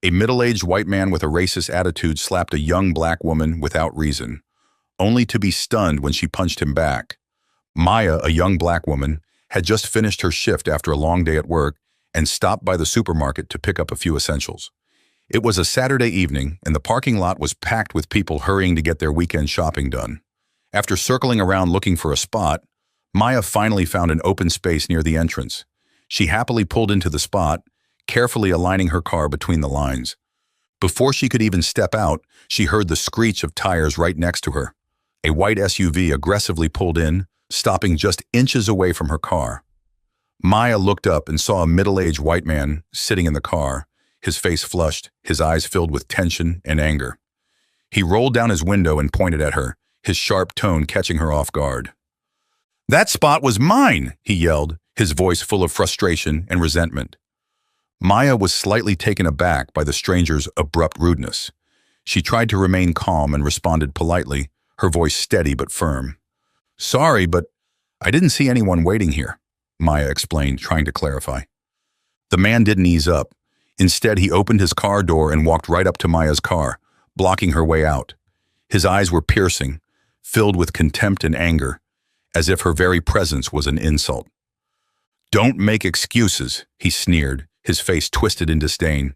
A middle-aged white man with a racist attitude slapped a young black woman without reason, only to be stunned when she punched him back. Maya, a young black woman, had just finished her shift after a long day at work and stopped by the supermarket to pick up a few essentials. It was a Saturday evening, and the parking lot was packed with people hurrying to get their weekend shopping done. After circling around looking for a spot, Maya finally found an open space near the entrance. She happily pulled into the spot, carefully aligning her car between the lines. Before she could even step out, she heard the screech of tires right next to her. A white SUV aggressively pulled in, stopping just inches away from her car. Maya looked up and saw a middle-aged white man sitting in the car, his face flushed, his eyes filled with tension and anger. He rolled down his window and pointed at her, his sharp tone catching her off guard. "That spot was mine!" he yelled, his voice full of frustration and resentment. Maya was slightly taken aback by the stranger's abrupt rudeness. She tried to remain calm and responded politely, her voice steady but firm. "Sorry, but I didn't see anyone waiting here," Maya explained, trying to clarify. The man didn't ease up. Instead, he opened his car door and walked right up to Maya's car, blocking her way out. His eyes were piercing, filled with contempt and anger, as if her very presence was an insult. "Don't make excuses," he sneered, his face twisted in disdain.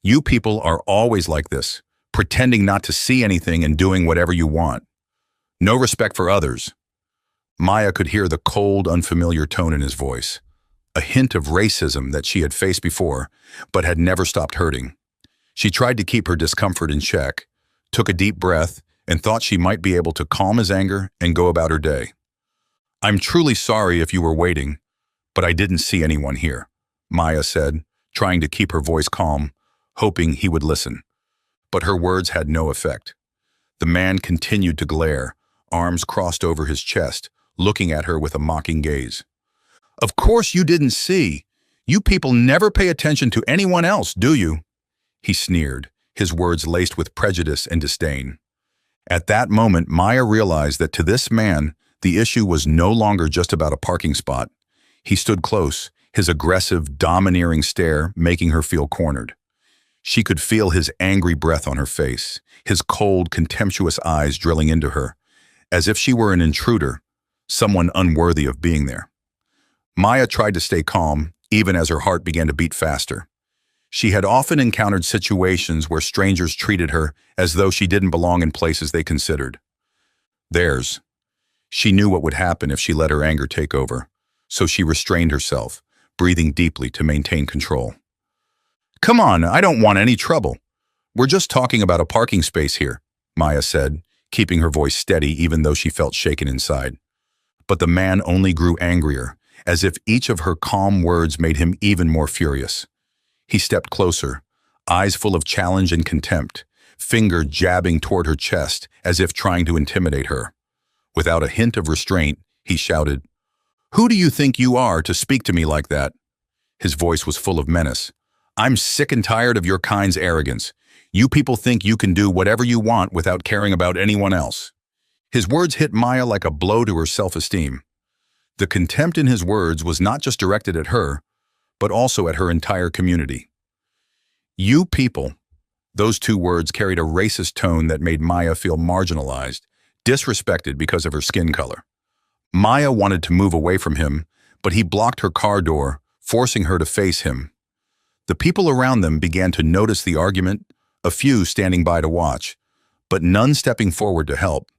"You people are always like this, pretending not to see anything and doing whatever you want. No respect for others." Maya could hear the cold, unfamiliar tone in his voice, a hint of racism that she had faced before, but had never stopped hurting. She tried to keep her discomfort in check, took a deep breath, and thought she might be able to calm his anger and go about her day. "I'm truly sorry if you were waiting, but I didn't see anyone here," Maya said, trying to keep her voice calm, hoping he would listen. But her words had no effect. The man continued to glare, arms crossed over his chest, looking at her with a mocking gaze. "Of course you didn't see. You people never pay attention to anyone else, do you?" He sneered, his words laced with prejudice and disdain. At that moment, Maya realized that to this man, the issue was no longer just about a parking spot. He stood close, his aggressive, domineering stare making her feel cornered. She could feel his angry breath on her face, his cold, contemptuous eyes drilling into her, as if she were an intruder, someone unworthy of being there. Maya tried to stay calm, even as her heart began to beat faster. She had often encountered situations where strangers treated her as though she didn't belong in places they considered theirs. She knew what would happen if she let her anger take over, so she restrained herself, breathing deeply to maintain control. "Come on, I don't want any trouble. We're just talking about a parking space here," Maya said, keeping her voice steady even though she felt shaken inside. But the man only grew angrier, as if each of her calm words made him even more furious. He stepped closer, eyes full of challenge and contempt, finger jabbing toward her chest as if trying to intimidate her. Without a hint of restraint, he shouted, "Who do you think you are to speak to me like that?" His voice was full of menace. "I'm sick and tired of your kind's arrogance. You people think you can do whatever you want without caring about anyone else." His words hit Maya like a blow to her self-esteem. The contempt in his words was not just directed at her, but also at her entire community. "You people." Those two words carried a racist tone that made Maya feel marginalized, disrespected because of her skin color. Maya wanted to move away from him, but he blocked her car door, forcing her to face him. The people around them began to notice the argument, a few standing by to watch, but none stepping forward to help.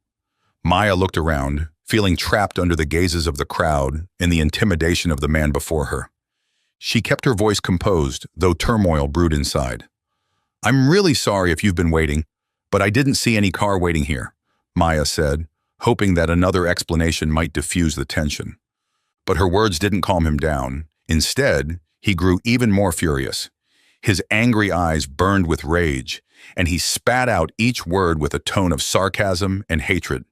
Maya looked around, feeling trapped under the gazes of the crowd and the intimidation of the man before her. She kept her voice composed, though turmoil brewed inside. "I'm really sorry if you've been waiting, but I didn't see any car waiting here," Maya said, hoping that another explanation might diffuse the tension. But her words didn't calm him down. Instead, he grew even more furious. His angry eyes burned with rage, and he spat out each word with a tone of sarcasm and hatred.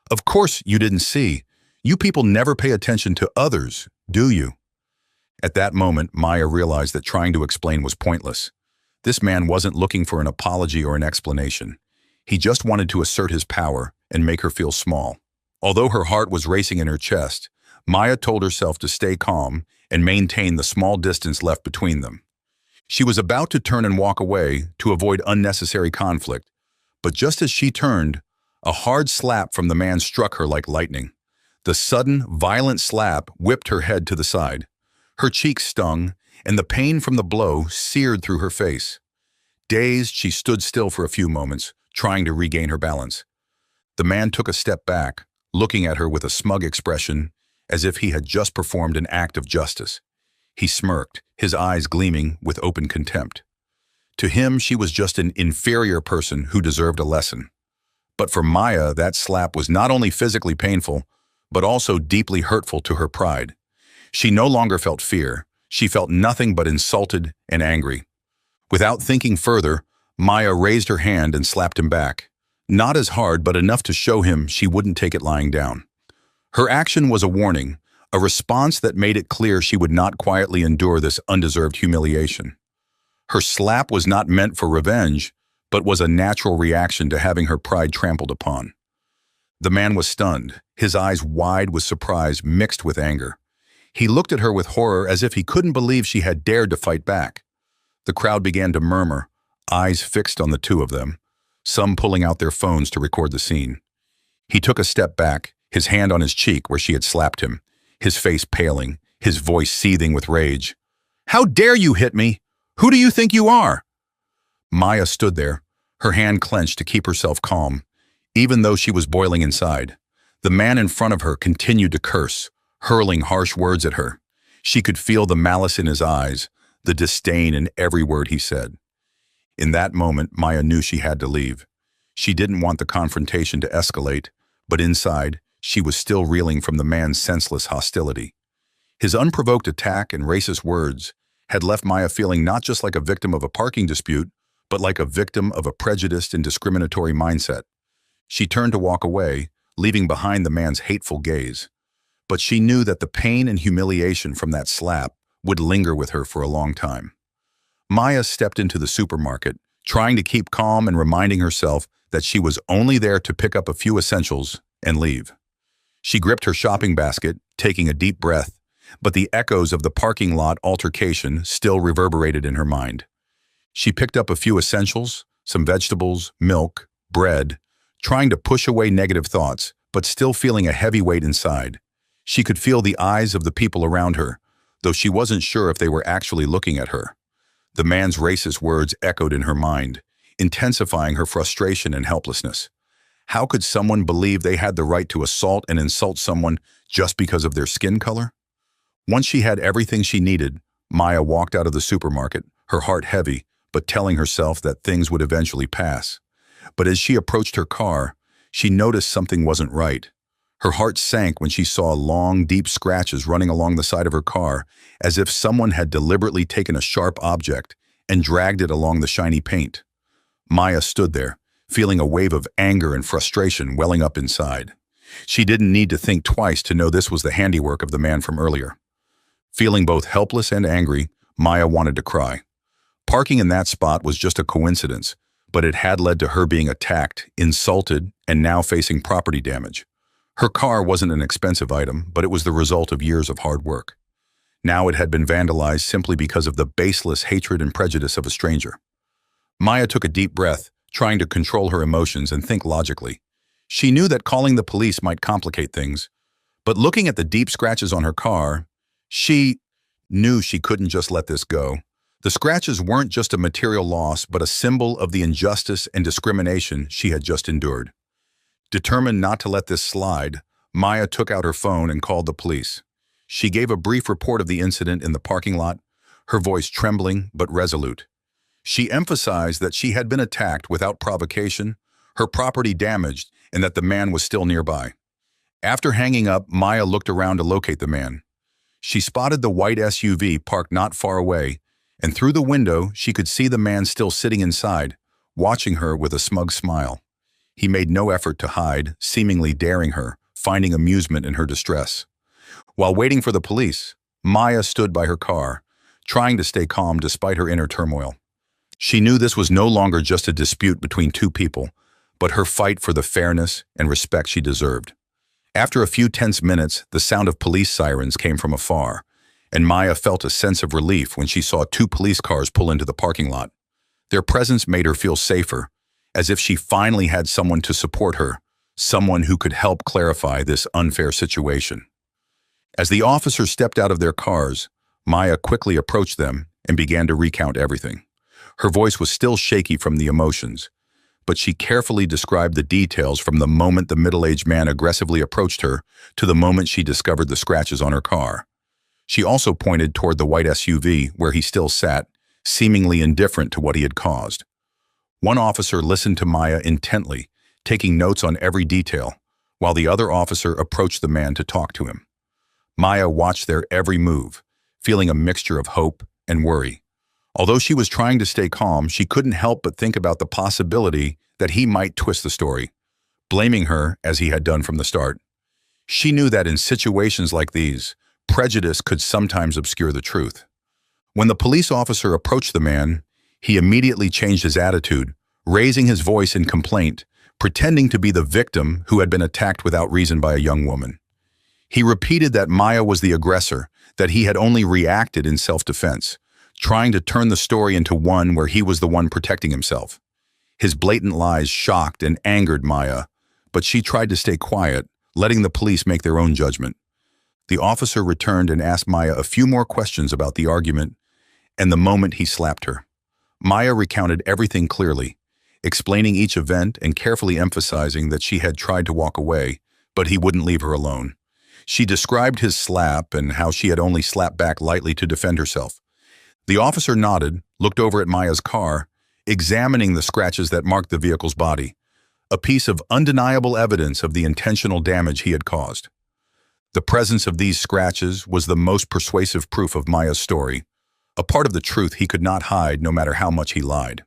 "Of course you didn't see. You people never pay attention to others, do you?" At that moment, Maya realized that trying to explain was pointless. This man wasn't looking for an apology or an explanation. He just wanted to assert his power and make her feel small. Although her heart was racing in her chest, Maya told herself to stay calm and maintain the small distance left between them. She was about to turn and walk away to avoid unnecessary conflict, but just as she turned, a hard slap from the man struck her like lightning. The sudden, violent slap whipped her head to the side. Her cheeks stung, and the pain from the blow seared through her face. Dazed, she stood still for a few moments, trying to regain her balance. The man took a step back, looking at her with a smug expression, as if he had just performed an act of justice. He smirked, his eyes gleaming with open contempt. To him, she was just an inferior person who deserved a lesson. But for Maya, that slap was not only physically painful, but also deeply hurtful to her pride. She no longer felt fear. She felt nothing but insulted and angry. Without thinking further, Maya raised her hand and slapped him back. Not as hard, but enough to show him she wouldn't take it lying down. Her action was a warning, a response that made it clear she would not quietly endure this undeserved humiliation. Her slap was not meant for revenge, but was a natural reaction to having her pride trampled upon. The man was stunned, his eyes wide with surprise mixed with anger. He looked at her with horror as if he couldn't believe she had dared to fight back. The crowd began to murmur, eyes fixed on the two of them, some pulling out their phones to record the scene. He took a step back, his hand on his cheek where she had slapped him, his face paling, his voice seething with rage. "How dare you hit me? Who do you think you are?" Maya stood there, her hand clenched to keep herself calm, even though she was boiling inside. The man in front of her continued to curse, hurling harsh words at her. She could feel the malice in his eyes, the disdain in every word he said. In that moment, Maya knew she had to leave. She didn't want the confrontation to escalate, but inside, she was still reeling from the man's senseless hostility. His unprovoked attack and racist words had left Maya feeling not just like a victim of a parking dispute, but like a victim of a prejudiced and discriminatory mindset. She turned to walk away, leaving behind the man's hateful gaze. But she knew that the pain and humiliation from that slap would linger with her for a long time. Maya stepped into the supermarket, trying to keep calm and reminding herself that she was only there to pick up a few essentials and leave. She gripped her shopping basket, taking a deep breath, but the echoes of the parking lot altercation still reverberated in her mind. She picked up a few essentials, some vegetables, milk, bread, trying to push away negative thoughts, but still feeling a heavy weight inside. She could feel the eyes of the people around her, though she wasn't sure if they were actually looking at her. The man's racist words echoed in her mind, intensifying her frustration and helplessness. How could someone believe they had the right to assault and insult someone just because of their skin color? Once she had everything she needed, Maya walked out of the supermarket, her heart heavy, but telling herself that things would eventually pass. But as she approached her car, she noticed something wasn't right. Her heart sank when she saw long, deep scratches running along the side of her car, as if someone had deliberately taken a sharp object and dragged it along the shiny paint. Maya stood there, feeling a wave of anger and frustration welling up inside. She didn't need to think twice to know this was the handiwork of the man from earlier. Feeling both helpless and angry, Maya wanted to cry. Parking in that spot was just a coincidence, but it had led to her being attacked, insulted, and now facing property damage. Her car wasn't an expensive item, but it was the result of years of hard work. Now it had been vandalized simply because of the baseless hatred and prejudice of a stranger. Maya took a deep breath, trying to control her emotions and think logically. She knew that calling the police might complicate things, but looking at the deep scratches on her car, she knew she couldn't just let this go. The scratches weren't just a material loss, but a symbol of the injustice and discrimination she had just endured. Determined not to let this slide, Maya took out her phone and called the police. She gave a brief report of the incident in the parking lot, her voice trembling but resolute. She emphasized that she had been attacked without provocation, her property damaged, and that the man was still nearby. After hanging up, Maya looked around to locate the man. She spotted the white SUV parked not far away, and through the window she could see the man still sitting inside, watching her with a smug smile. He made no effort to hide, seemingly daring her, finding amusement in her distress. While waiting for the police, Maya stood by her car, trying to stay calm despite her inner turmoil. She knew this was no longer just a dispute between two people, but her fight for the fairness and respect she deserved. After a few tense minutes, the sound of police sirens came from afar, and Maya felt a sense of relief when she saw two police cars pull into the parking lot. Their presence made her feel safer, as if she finally had someone to support her, someone who could help clarify this unfair situation. As the officers stepped out of their cars, Maya quickly approached them and began to recount everything. Her voice was still shaky from the emotions, but she carefully described the details from the moment the middle-aged man aggressively approached her to the moment she discovered the scratches on her car. She also pointed toward the white SUV where he still sat, seemingly indifferent to what he had caused. One officer listened to Maya intently, taking notes on every detail, while the other officer approached the man to talk to him. Maya watched their every move, feeling a mixture of hope and worry. Although she was trying to stay calm, she couldn't help but think about the possibility that he might twist the story, blaming her as he had done from the start. She knew that in situations like these, prejudice could sometimes obscure the truth. When the police officer approached the man, he immediately changed his attitude, raising his voice in complaint, pretending to be the victim who had been attacked without reason by a young woman. He repeated that Maya was the aggressor, that he had only reacted in self-defense, trying to turn the story into one where he was the one protecting himself. His blatant lies shocked and angered Maya, but she tried to stay quiet, letting the police make their own judgment. The officer returned and asked Maya a few more questions about the argument and the moment he slapped her. Maya recounted everything clearly, explaining each event and carefully emphasizing that she had tried to walk away, but he wouldn't leave her alone. She described his slap and how she had only slapped back lightly to defend herself. The officer nodded, looked over at Maya's car, examining the scratches that marked the vehicle's body, a piece of undeniable evidence of the intentional damage he had caused. The presence of these scratches was the most persuasive proof of Maya's story, a part of the truth he could not hide no matter how much he lied.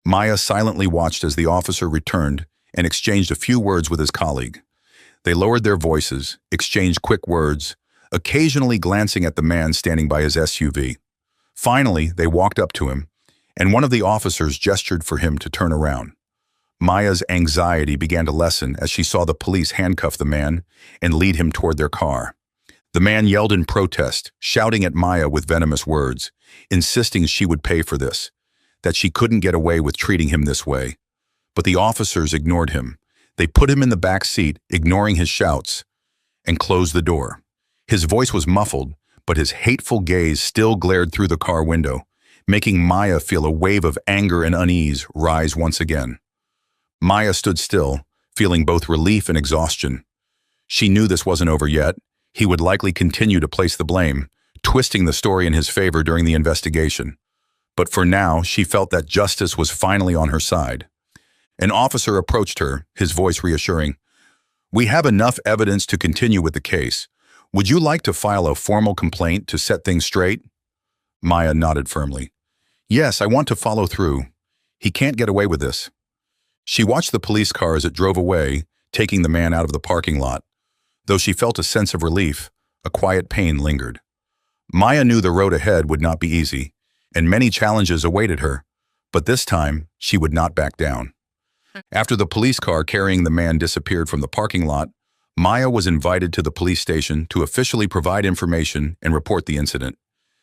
Maya silently watched as the officer returned and exchanged a few words with his colleague. They lowered their voices, exchanged quick words, occasionally glancing at the man standing by his SUV. Finally, they walked up to him, and one of the officers gestured for him to turn around. Maya's anxiety began to lessen as she saw the police handcuff the man and lead him toward their car. The man yelled in protest, shouting at Maya with venomous words, insisting she would pay for this, that she couldn't get away with treating him this way. But the officers ignored him. They put him in the back seat, ignoring his shouts, and closed the door. His voice was muffled, but his hateful gaze still glared through the car window, making Maya feel a wave of anger and unease rise once again. Maya stood still, feeling both relief and exhaustion. She knew this wasn't over yet. He would likely continue to place the blame, twisting the story in his favor during the investigation. But for now, she felt that justice was finally on her side. An officer approached her, his voice reassuring. "We have enough evidence to continue with the case. Would you like to file a formal complaint to set things straight?" Maya nodded firmly. "Yes, I want to follow through. He can't get away with this." She watched the police car as it drove away, taking the man out of the parking lot. Though she felt a sense of relief, a quiet pain lingered. Maya knew the road ahead would not be easy, and many challenges awaited her, but this time she would not back down. After the police car carrying the man disappeared from the parking lot, Maya was invited to the police station to officially provide information and report the incident.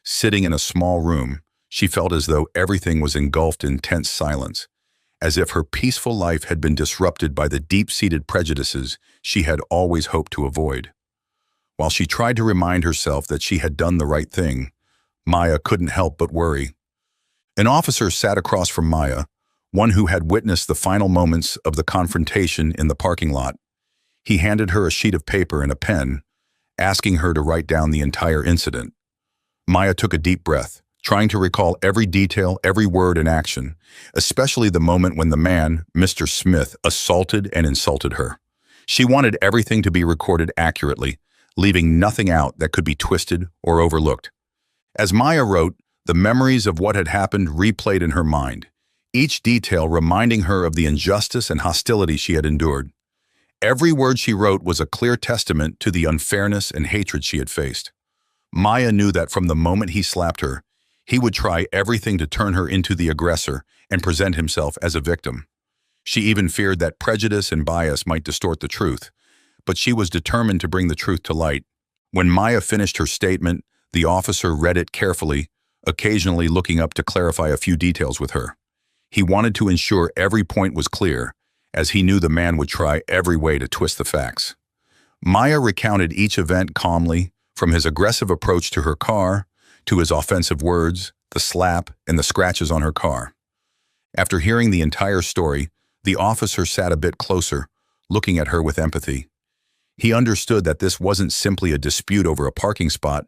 Sitting in a small room, she felt as though everything was engulfed in tense silence, as if her peaceful life had been disrupted by the deep-seated prejudices she had always hoped to avoid. While she tried to remind herself that she had done the right thing, Maya couldn't help but worry. An officer sat across from Maya, one who had witnessed the final moments of the confrontation in the parking lot. He handed her a sheet of paper and a pen, asking her to write down the entire incident. Maya took a deep breath, trying to recall every detail, every word and action, especially the moment when the man, Mr. Smith, assaulted and insulted her. She wanted everything to be recorded accurately, leaving nothing out that could be twisted or overlooked. As Maya wrote, the memories of what had happened replayed in her mind, each detail reminding her of the injustice and hostility she had endured. Every word she wrote was a clear testament to the unfairness and hatred she had faced. Maya knew that from the moment he slapped her, he would try everything to turn her into the aggressor and present himself as a victim. She even feared that prejudice and bias might distort the truth, but she was determined to bring the truth to light. When Maya finished her statement, The officer read it carefully, occasionally looking up to clarify a few details with her. He wanted to ensure every point was clear, as he knew the man would try every way to twist the facts. Maya recounted each event calmly, from his aggressive approach to her car, to his offensive words, the slap, and the scratches on her car. After hearing the entire story, the officer sat a bit closer, looking at her with empathy. He understood that this wasn't simply a dispute over a parking spot,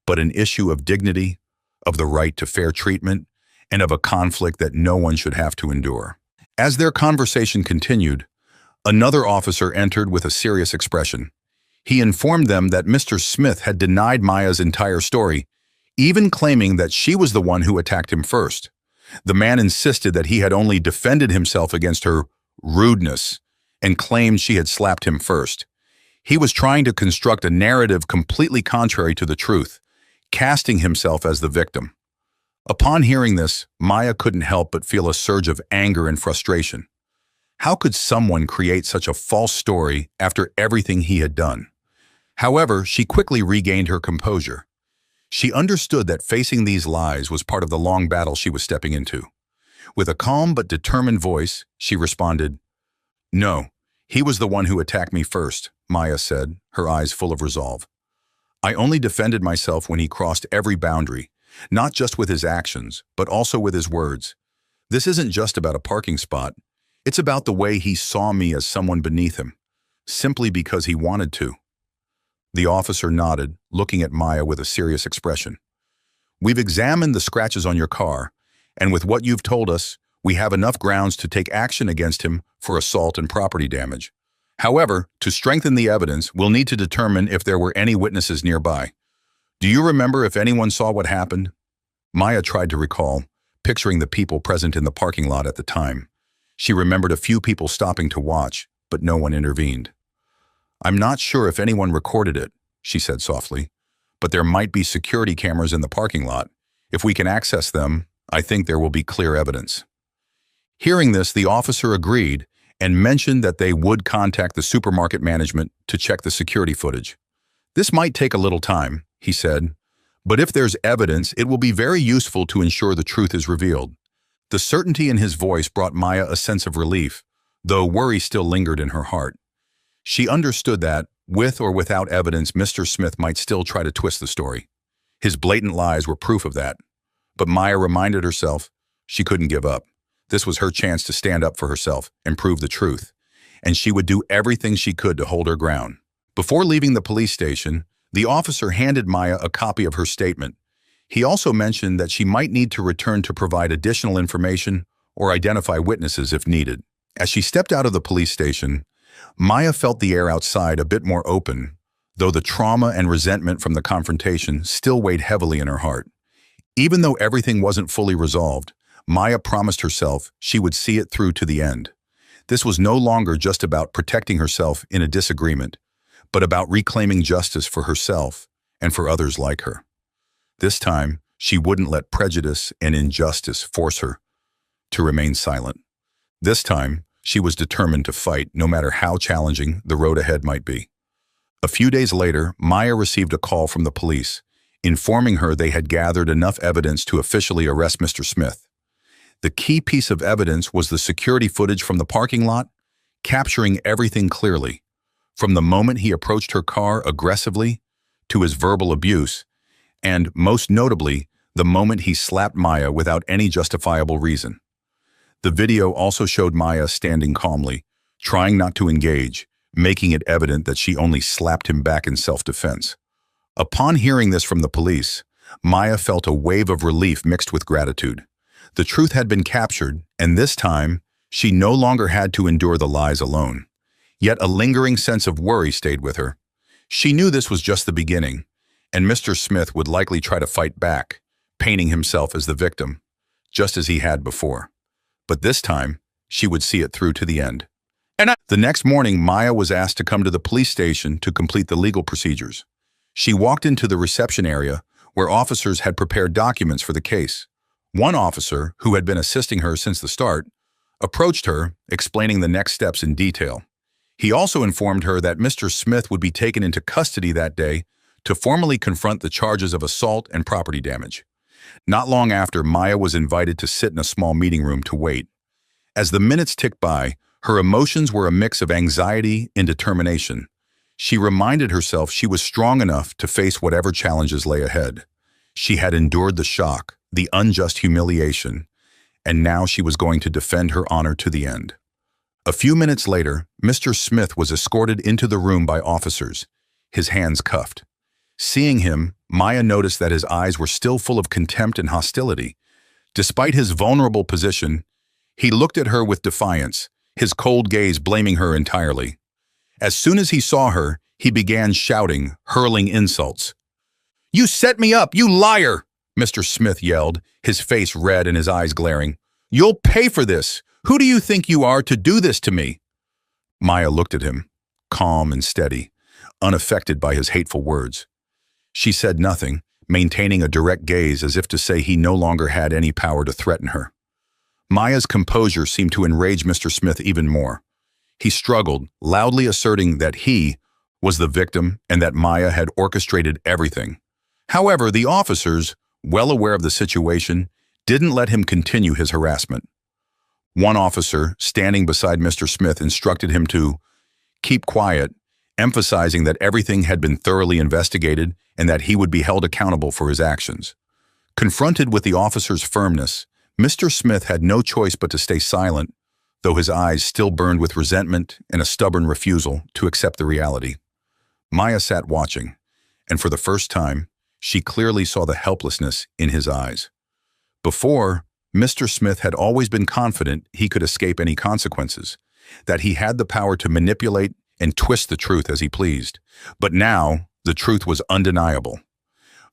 but an issue of dignity, of the right to fair treatment, and of a conflict that no one should have to endure. As their conversation continued, another officer entered with a serious expression. He informed them that Mr. Smith had denied Maya's entire story, even claiming that she was the one who attacked him first. The man insisted that he had only defended himself against her rudeness and claimed she had slapped him first. He was trying to construct a narrative completely contrary to the truth, casting himself as the victim. Upon hearing this, Maya couldn't help but feel a surge of anger and frustration. How could someone create such a false story after everything he had done? However, she quickly regained her composure. She understood that facing these lies was part of the long battle she was stepping into. With a calm but determined voice, she responded, "No, he was the one who attacked me first," Maya said, her eyes full of resolve. "I only defended myself when he crossed every boundary, not just with his actions, but also with his words. This isn't just about a parking spot. It's about the way he saw me as someone beneath him, simply because he wanted to." The officer nodded, looking at Maya with a serious expression. "We've examined the scratches on your car, and with what you've told us, we have enough grounds to take action against him for assault and property damage. However, to strengthen the evidence, we'll need to determine if there were any witnesses nearby. Do you remember if anyone saw what happened?" Maya tried to recall, picturing the people present in the parking lot at the time. She remembered a few people stopping to watch, but no one intervened. "I'm not sure if anyone recorded it," she said softly, "but there might be security cameras in the parking lot. If we can access them, I think there will be clear evidence." Hearing this, the officer agreed and mentioned that they would contact the supermarket management to check the security footage. "This might take a little time," he said, "but if there's evidence, it will be very useful to ensure the truth is revealed." The certainty in his voice brought Maya a sense of relief, though worry still lingered in her heart. She understood that, with or without evidence, Mr. Smith might still try to twist the story. His blatant lies were proof of that. But Maya reminded herself she couldn't give up. This was her chance to stand up for herself and prove the truth, and she would do everything she could to hold her ground. Before leaving the police station, the officer handed Maya a copy of her statement. He also mentioned that she might need to return to provide additional information or identify witnesses if needed. As she stepped out of the police station, Maya felt the air outside a bit more open, though the trauma and resentment from the confrontation still weighed heavily in her heart. Even though everything wasn't fully resolved, Maya promised herself she would see it through to the end. This was no longer just about protecting herself in a disagreement, but about reclaiming justice for herself and for others like her. This time, she wouldn't let prejudice and injustice force her to remain silent. This time, she was determined to fight, no matter how challenging the road ahead might be. A few days later, Maya received a call from the police, informing her they had gathered enough evidence to officially arrest Mr. Smith. The key piece of evidence was the security footage from the parking lot, capturing everything clearly, from the moment he approached her car aggressively to his verbal abuse, and, most notably, the moment he slapped Maya without any justifiable reason. The video also showed Maya standing calmly, trying not to engage, making it evident that she only slapped him back in self-defense. Upon hearing this from the police, Maya felt a wave of relief mixed with gratitude. The truth had been captured, and this time, she no longer had to endure the lies alone. Yet a lingering sense of worry stayed with her. She knew this was just the beginning, and Mr. Smith would likely try to fight back, painting himself as the victim, just as he had before. But this time, she would see it through to the end. The next morning, Maya was asked to come to the police station to complete the legal procedures. She walked into the reception area, where officers had prepared documents for the case. One officer, who had been assisting her since the start, approached her, explaining the next steps in detail. He also informed her that Mr. Smith would be taken into custody that day to formally confront the charges of assault and property damage. Not long after, Maya was invited to sit in a small meeting room to wait. As the minutes ticked by, her emotions were a mix of anxiety and determination. She reminded herself she was strong enough to face whatever challenges lay ahead. She had endured the shock, the unjust humiliation, and now she was going to defend her honor to the end. A few minutes later, Mr. Smith was escorted into the room by officers, his hands cuffed. Seeing him, Maya noticed that his eyes were still full of contempt and hostility. Despite his vulnerable position, he looked at her with defiance, his cold gaze blaming her entirely. As soon as he saw her, he began shouting, hurling insults. "You set me up, you liar!" Mr. Smith yelled, his face red and his eyes glaring. "You'll pay for this! Who do you think you are to do this to me?" Maya looked at him, calm and steady, unaffected by his hateful words. She said nothing, maintaining a direct gaze as if to say he no longer had any power to threaten her. Maya's composure seemed to enrage Mr. Smith even more. He struggled, loudly asserting that he was the victim and that Maya had orchestrated everything. However, the officers, well aware of the situation, didn't let him continue his harassment. One officer, standing beside Mr. Smith, instructed him to keep quiet, emphasizing that everything had been thoroughly investigated and that he would be held accountable for his actions. Confronted with the officer's firmness, Mr. Smith had no choice but to stay silent, though his eyes still burned with resentment and a stubborn refusal to accept the reality. Maya sat watching, and for the first time, she clearly saw the helplessness in his eyes. Before, Mr. Smith had always been confident he could escape any consequences, that he had the power to manipulate and twist the truth as he pleased. But now, the truth was undeniable.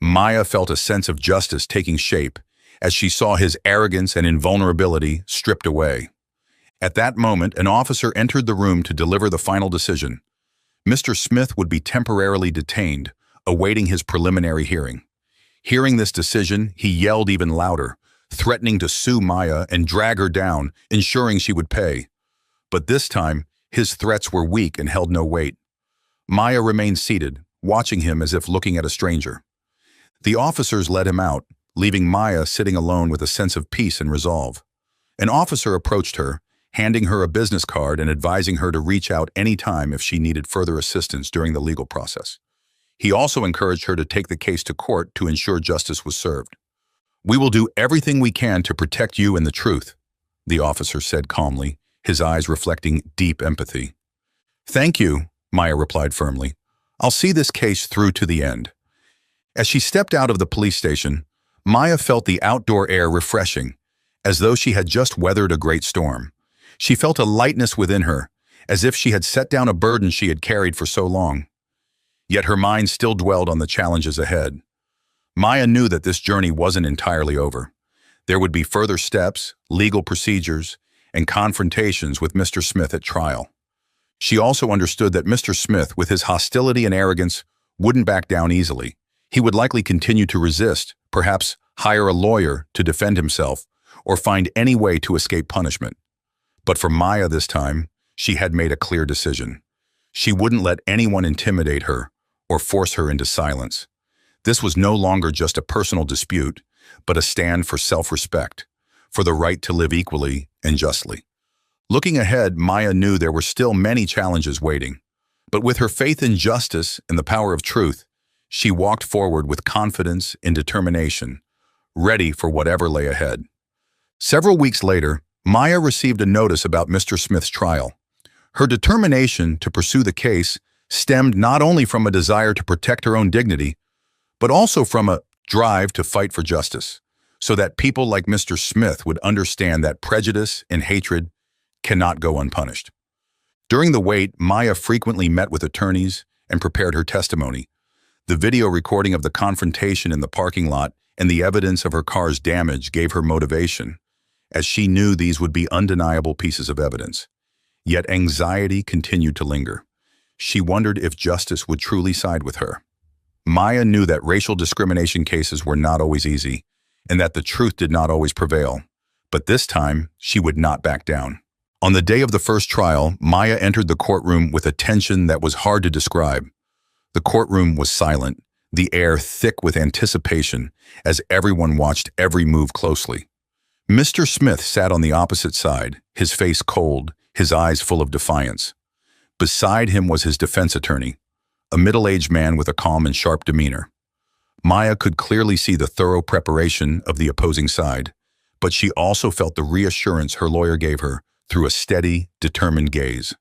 Maya felt a sense of justice taking shape as she saw his arrogance and invulnerability stripped away. At that moment, an officer entered the room to deliver the final decision. Mr. Smith would be temporarily detained, awaiting his preliminary hearing. Hearing this decision, he yelled even louder, threatening to sue Maya and drag her down, ensuring she would pay. But this time, his threats were weak and held no weight. Maya remained seated, watching him as if looking at a stranger. The officers led him out, leaving Maya sitting alone with a sense of peace and resolve. An officer approached her, handing her a business card and advising her to reach out any time if she needed further assistance during the legal process. He also encouraged her to take the case to court to ensure justice was served. "We will do everything we can to protect you and the truth," the officer said calmly, his eyes reflecting deep empathy. "Thank you," Maya replied firmly. "I'll see this case through to the end." As she stepped out of the police station, Maya felt the outdoor air refreshing, as though she had just weathered a great storm. She felt a lightness within her, as if she had set down a burden she had carried for so long. Yet her mind still dwelled on the challenges ahead. Maya knew that this journey wasn't entirely over. There would be further steps, legal procedures, and confrontations with Mr. Smith at trial. She also understood that Mr. Smith, with his hostility and arrogance, wouldn't back down easily. He would likely continue to resist, perhaps hire a lawyer to defend himself, or find any way to escape punishment. But for Maya this time, she had made a clear decision. She wouldn't let anyone intimidate her or force her into silence. This was no longer just a personal dispute, but a stand for self-respect, for the right to live equally and justly. Looking ahead, Maya knew there were still many challenges waiting. But with her faith in justice and the power of truth, she walked forward with confidence and determination, ready for whatever lay ahead. Several weeks later, Maya received a notice about Mr. Smith's trial. Her determination to pursue the case stemmed not only from a desire to protect her own dignity, but also from a drive to fight for justice, so that people like Mr. Smith would understand that prejudice and hatred cannot go unpunished. During the wait, Maya frequently met with attorneys and prepared her testimony. The video recording of the confrontation in the parking lot and the evidence of her car's damage gave her motivation, as she knew these would be undeniable pieces of evidence. Yet anxiety continued to linger. She wondered if justice would truly side with her. Maya knew that racial discrimination cases were not always easy, and that the truth did not always prevail. But this time, she would not back down. On the day of the first trial, Maya entered the courtroom with a tension that was hard to describe. The courtroom was silent, the air thick with anticipation as everyone watched every move closely. Mr. Smith sat on the opposite side, his face cold, his eyes full of defiance. Beside him was his defense attorney, a middle-aged man with a calm and sharp demeanor. Maya could clearly see the thorough preparation of the opposing side, but she also felt the reassurance her lawyer gave her through a steady, determined gaze.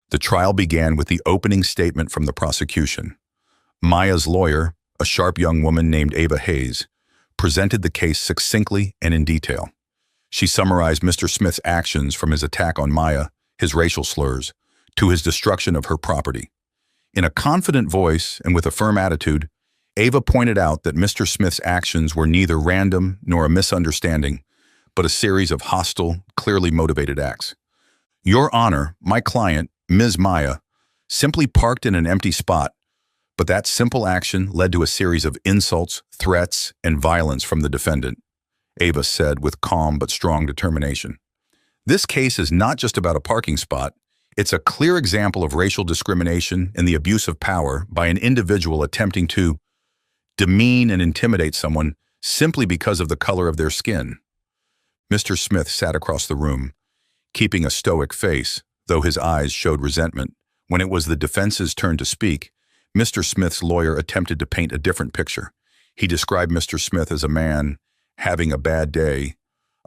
The trial began with the opening statement from the prosecution. Maya's lawyer, a sharp young woman named Ava Hayes, presented the case succinctly and in detail. She summarized Mr. Smith's actions from his attack on Maya, his racial slurs, to his destruction of her property. In a confident voice and with a firm attitude, Ava pointed out that Mr. Smith's actions were neither random nor a misunderstanding, but a series of hostile, clearly motivated acts. Your Honor, my client, Ms. Maya, simply parked in an empty spot, but that simple action led to a series of insults, threats, and violence from the defendant, Ava said with calm but strong determination. This case is not just about a parking spot. It's a clear example of racial discrimination and the abuse of power by an individual attempting to demean and intimidate someone simply because of the color of their skin. Mr. Smith sat across the room, keeping a stoic face, though his eyes showed resentment. When it was the defense's turn to speak, Mr. Smith's lawyer attempted to paint a different picture. He described Mr. Smith as a man having a bad day,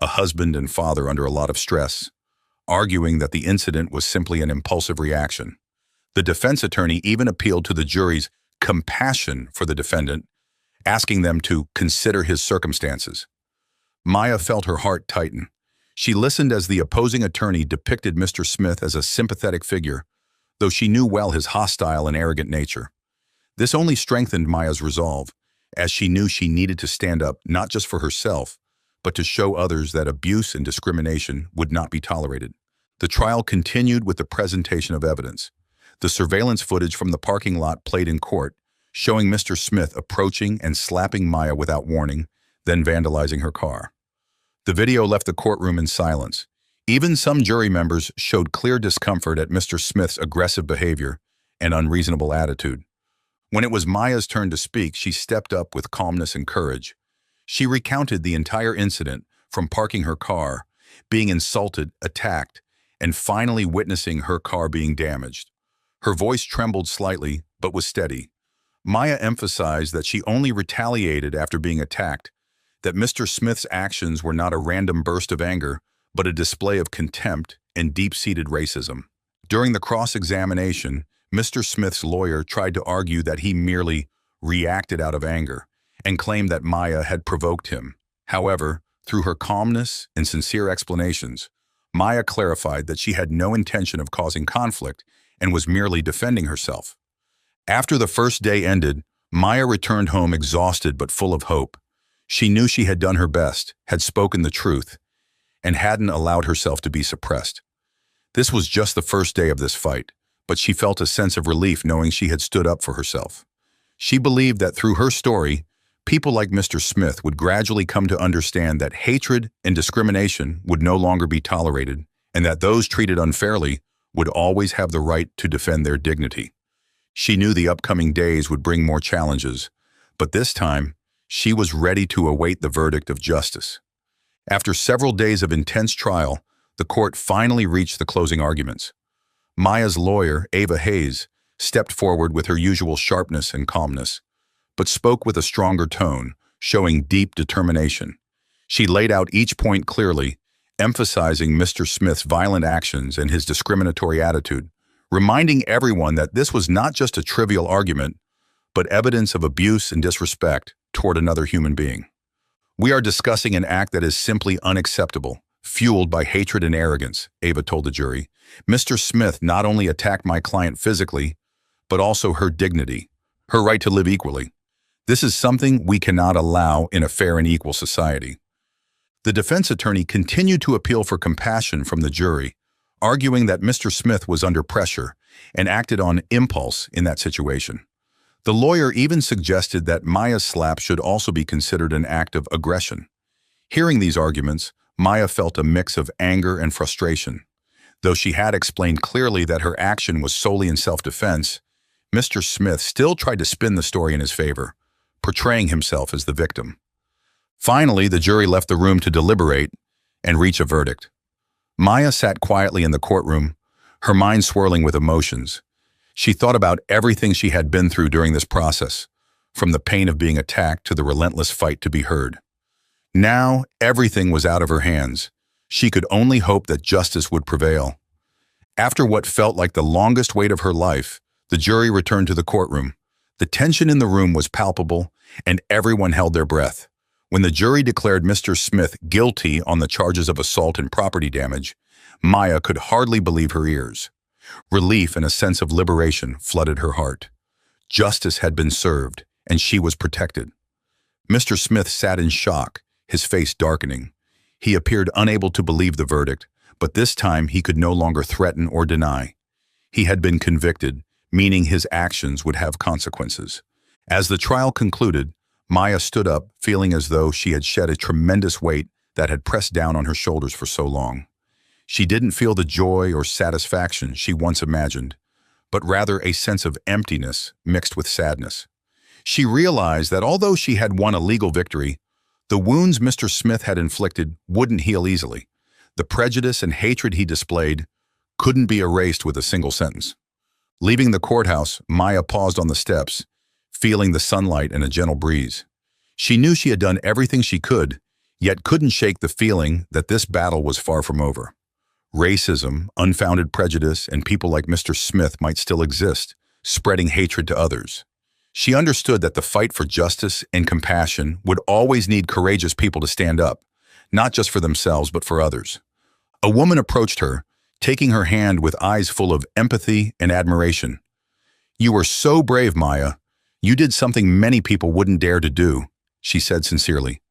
a husband and father under a lot of stress, arguing that the incident was simply an impulsive reaction. The defense attorney even appealed to the jury's compassion for the defendant, asking them to consider his circumstances. Maya felt her heart tighten. She listened as the opposing attorney depicted Mr. Smith as a sympathetic figure, though she knew well his hostile and arrogant nature. This only strengthened Maya's resolve, as she knew she needed to stand up not just for herself, but to show others that abuse and discrimination would not be tolerated. The trial continued with the presentation of evidence. The surveillance footage from the parking lot played in court, showing Mr. Smith approaching and slapping Maya without warning, then vandalizing her car. The video left the courtroom in silence. Even some jury members showed clear discomfort at Mr. Smith's aggressive behavior and unreasonable attitude. When it was Maya's turn to speak, she stepped up with calmness and courage. She recounted the entire incident, from parking her car, being insulted, attacked, and finally witnessing her car being damaged. Her voice trembled slightly, but was steady. Maya emphasized that she only retaliated after being attacked, that Mr. Smith's actions were not a random burst of anger, but a display of contempt and deep-seated racism. During the cross-examination, Mr. Smith's lawyer tried to argue that he merely reacted out of anger and claimed that Maya had provoked him. However, through her calmness and sincere explanations, Maya clarified that she had no intention of causing conflict and was merely defending herself. After the first day ended, Maya returned home exhausted but full of hope. She knew she had done her best, had spoken the truth, and hadn't allowed herself to be suppressed. This was just the first day of this fight, but she felt a sense of relief knowing she had stood up for herself. She believed that through her story, people like Mr. Smith would gradually come to understand that hatred and discrimination would no longer be tolerated, and that those treated unfairly would always have the right to defend their dignity. She knew the upcoming days would bring more challenges, but this time, she was ready to await the verdict of justice. After several days of intense trial, the court finally reached the closing arguments. Maya's lawyer, Ava Hayes, stepped forward with her usual sharpness and calmness, but spoke with a stronger tone, showing deep determination. She laid out each point clearly, emphasizing Mr. Smith's violent actions and his discriminatory attitude, reminding everyone that this was not just a trivial argument, but evidence of abuse and disrespect toward another human being. We are discussing an act that is simply unacceptable, fueled by hatred and arrogance, Ava told the jury. Mr. Smith not only attacked my client physically, but also her dignity, her right to live equally. This is something we cannot allow in a fair and equal society. The defense attorney continued to appeal for compassion from the jury, arguing that Mr. Smith was under pressure and acted on impulse in that situation. The lawyer even suggested that Maya's slap should also be considered an act of aggression. Hearing these arguments, Maya felt a mix of anger and frustration. Though she had explained clearly that her action was solely in self-defense, Mr. Smith still tried to spin the story in his favor, portraying himself as the victim. Finally, the jury left the room to deliberate and reach a verdict. Maya sat quietly in the courtroom, her mind swirling with emotions. She thought about everything she had been through during this process, from the pain of being attacked to the relentless fight to be heard. Now, everything was out of her hands. She could only hope that justice would prevail. After what felt like the longest wait of her life, the jury returned to the courtroom. The tension in the room was palpable, and everyone held their breath. When the jury declared Mr. Smith guilty on the charges of assault and property damage, Maya could hardly believe her ears. Relief and a sense of liberation flooded her heart. Justice had been served, and she was protected. Mr. Smith sat in shock, his face darkening. He appeared unable to believe the verdict, but this time he could no longer threaten or deny. He had been convicted, meaning his actions would have consequences. As the trial concluded, Maya stood up, feeling as though she had shed a tremendous weight that had pressed down on her shoulders for so long. She didn't feel the joy or satisfaction she once imagined, but rather a sense of emptiness mixed with sadness. She realized that although she had won a legal victory, the wounds Mr. Smith had inflicted wouldn't heal easily. The prejudice and hatred he displayed couldn't be erased with a single sentence. Leaving the courthouse, Maya paused on the steps, feeling the sunlight and a gentle breeze. She knew she had done everything she could, yet couldn't shake the feeling that this battle was far from over. Racism, unfounded prejudice, and people like Mr. Smith might still exist, spreading hatred to others. She understood that the fight for justice and compassion would always need courageous people to stand up, not just for themselves but for others. A woman approached her, taking her hand with eyes full of empathy and admiration. "You were so brave, Maya. You did something many people wouldn't dare to do," she said sincerely.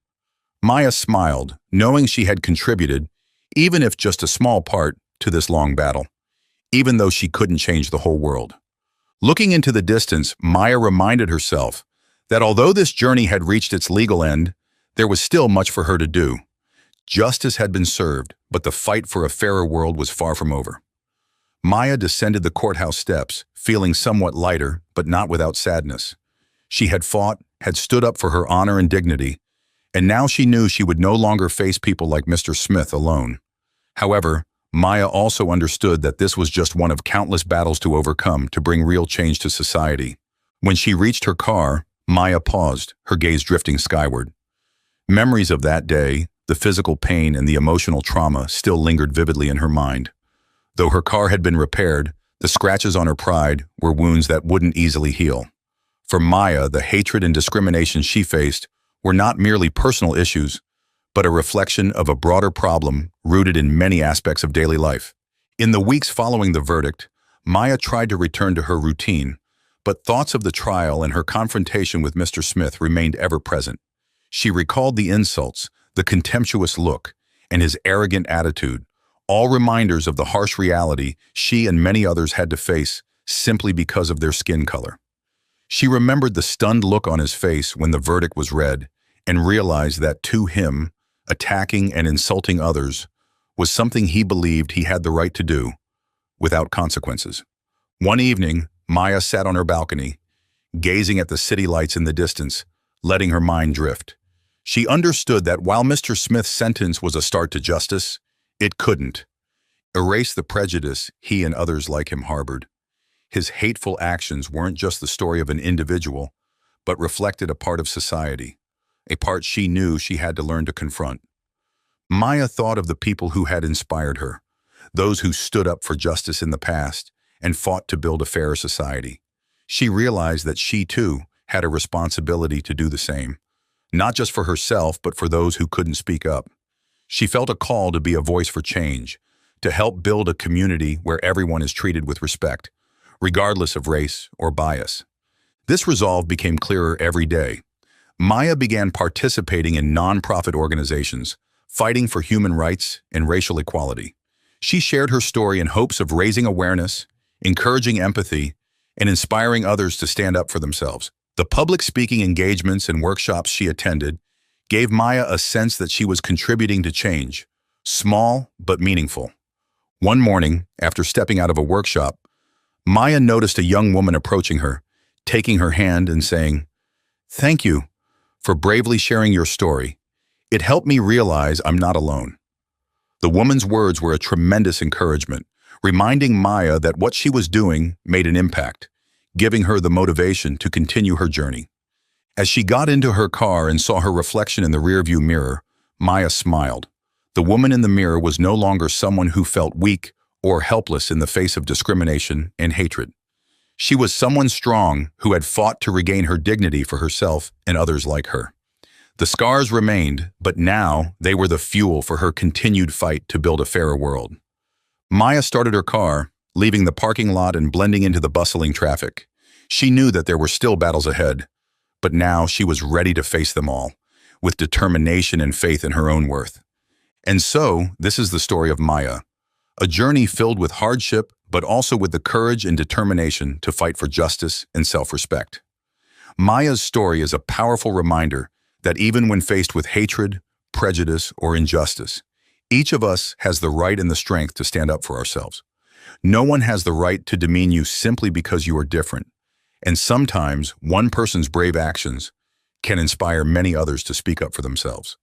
Maya smiled, knowing she had contributed, even if just a small part, to this long battle, even though she couldn't change the whole world. Looking into the distance, Maya reminded herself that although this journey had reached its legal end, there was still much for her to do. Justice had been served, but the fight for a fairer world was far from over. Maya descended the courthouse steps, feeling somewhat lighter, but not without sadness. She had fought, had stood up for her honor and dignity, and now she knew she would no longer face people like Mr. Smith alone. However, Maya also understood that this was just one of countless battles to overcome to bring real change to society. When she reached her car, Maya paused, her gaze drifting skyward. Memories of that day, the physical pain and the emotional trauma still lingered vividly in her mind. Though her car had been repaired, the scratches on her pride were wounds that wouldn't easily heal. For Maya, the hatred and discrimination she faced were not merely personal issues, but a reflection of a broader problem rooted in many aspects of daily life. In the weeks following the verdict, Maya tried to return to her routine, but thoughts of the trial and her confrontation with Mr. Smith remained ever present. She recalled the insults, the contemptuous look, and his arrogant attitude, all reminders of the harsh reality she and many others had to face simply because of their skin color. She remembered the stunned look on his face when the verdict was read and realized that to him, attacking and insulting others was something he believed he had the right to do, without consequences. One evening, Maya sat on her balcony, gazing at the city lights in the distance, letting her mind drift. She understood that while Mr. Smith's sentence was a start to justice, it couldn't erase the prejudice he and others like him harbored. His hateful actions weren't just the story of an individual, but reflected a part of society, a part she knew she had to learn to confront. Maya thought of the people who had inspired her, those who stood up for justice in the past and fought to build a fairer society. She realized that she, too, had a responsibility to do the same, not just for herself, but for those who couldn't speak up. She felt a call to be a voice for change, to help build a community where everyone is treated with respect, regardless of race or bias. This resolve became clearer every day. Maya began participating in nonprofit organizations, fighting for human rights and racial equality. She shared her story in hopes of raising awareness, encouraging empathy, and inspiring others to stand up for themselves. The public speaking engagements and workshops she attended gave Maya a sense that she was contributing to change, small but meaningful. One morning, after stepping out of a workshop, Maya noticed a young woman approaching her, taking her hand and saying, "Thank you for bravely sharing your story. It helped me realize I'm not alone." The woman's words were a tremendous encouragement, reminding Maya that what she was doing made an impact, giving her the motivation to continue her journey. As she got into her car and saw her reflection in the rearview mirror, Maya smiled. The woman in the mirror was no longer someone who felt weak or helpless in the face of discrimination and hatred. She was someone strong who had fought to regain her dignity for herself and others like her. The scars remained, but now they were the fuel for her continued fight to build a fairer world. Maya started her car, leaving the parking lot and blending into the bustling traffic. She knew that there were still battles ahead, but now she was ready to face them all, with determination and faith in her own worth. And so, this is the story of Maya, a journey filled with hardship, but also with the courage and determination to fight for justice and self-respect. Maya's story is a powerful reminder that even when faced with hatred, prejudice, or injustice, each of us has the right and the strength to stand up for ourselves. No one has the right to demean you simply because you are different, and sometimes one person's brave actions can inspire many others to speak up for themselves.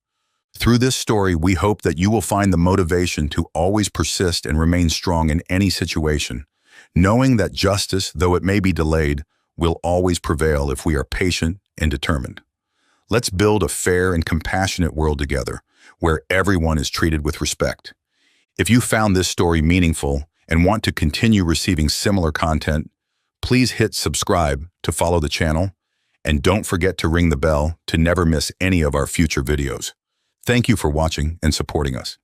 Through this story, we hope that you will find the motivation to always persist and remain strong in any situation, knowing that justice, though it may be delayed, will always prevail if we are patient and determined. Let's build a fair and compassionate world together, where everyone is treated with respect. If you found this story meaningful and want to continue receiving similar content, please hit subscribe to follow the channel, and don't forget to ring the bell to never miss any of our future videos. Thank you for watching and supporting us.